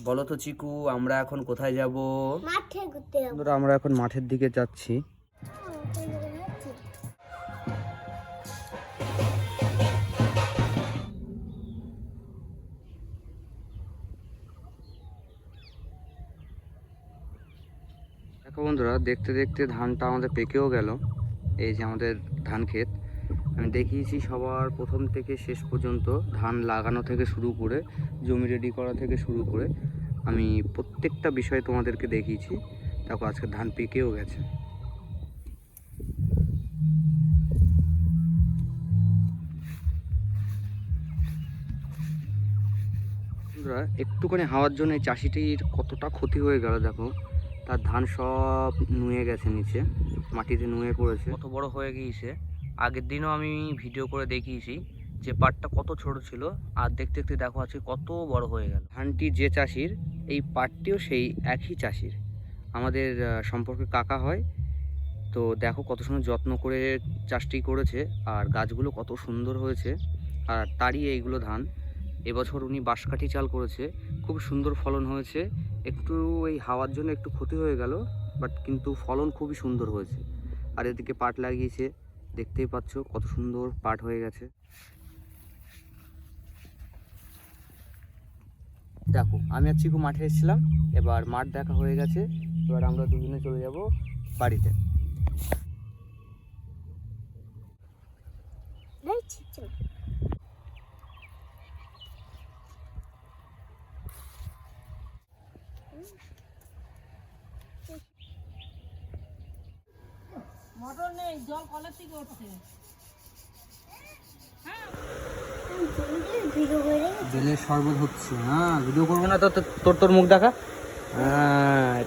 বলো তো চিকু, আমরা এখন কোথায় যাব? মাঠে ঘুরতে যাব। আমরা এখন মাঠের দিকে যাচ্ছি। দেখো বন্ধুরা, দেখতে দেখতে ধানটা আমাদের পেকেও গেল। এই যে আমাদের ধান ক্ষেত, আমি দেখিয়েছি সবার প্রথম থেকে শেষ পর্যন্ত, ধান লাগানো থেকে শুরু করে জমি রেডি করা থেকে শুরু করে আমি প্রত্যেকটা বিষয় তোমাদেরকে দেখিয়েছি। দেখো আজকে ধান পেকেও গেছে। বন্ধুরা, একটুখানি হাওয়ার জন্য এই চাষিটির কতটা ক্ষতি হয়ে গেল। দেখো তার ধান সব নুয়ে গেছে, নিচে মাটিতে নুয়ে পড়েছে, কত বড় হয়ে গিয়েছে। আগের দিনও আমি ভিডিও করে দেখিয়েছি যে পাটটা কত ছোট ছিল, আর দেখতে দেখতে দেখো আজকে কত বড় হয়ে গেল। ধানটি যে চাষির, এই পাটটিও সেই একই চাষির, আমাদের সম্পর্কে কাকা হয়। তো দেখো কত সুন্দর যত্ন করে চাষটি করেছে, আর গাছগুলো কত সুন্দর হয়েছে। আর তারই এইগুলো ধান। এবছর উনি বাঁশকাঠি চাল করেছে, খুব সুন্দর ফলন হয়েছে। একটু এই হাওয়ার জন্য একটু ক্ষতি হয়ে গেল, বাট কিন্তু ফলন খুবই সুন্দর হয়েছে। আর এদিকে পাট লাগিয়েছে, দেখতেই পাচ্ছ কত সুন্দর পাট হয়ে গেছে। দেখো আমি আর চিকু মাঠে এসেছিলাম, এবার মাঠ দেখা হয়ে গেছে, এবার আমরা দুজনে চলে যাব বাড়িতে। মোটর নেই, জল কলের থেকে উঠছে। বেলের শরবত হচ্ছে। হ্যাঁ, ভিডিও করবো না তো? তোর তোর মুখ দেখা। হ্যাঁ,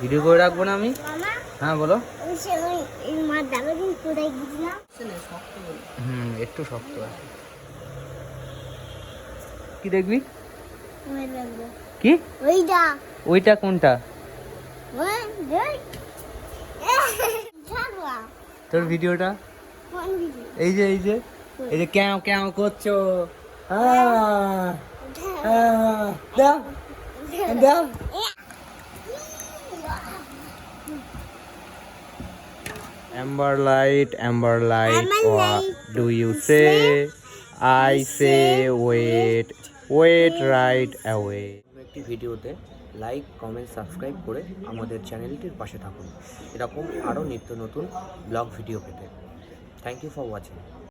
ভিডিও করে রাখবো না আমি? হ্যাঁ বলো। একটু শক্ত আছে। কি দেখবি? কি ওইটা? কোনটা? তোর ভিডিওটা? এই যে কেন কেন করছো? দাও দাও। Amber light, what do you say? I say wait right away. একটি ভিডিওতে লাইক, কমেন্ট, সাবস্ক্রাইব করে আমাদের চ্যানেলটির পাশে থাকুন, এরকম আরও নিত্য নতুন ব্লগ ভিডিও পেতে। Thank you for watching.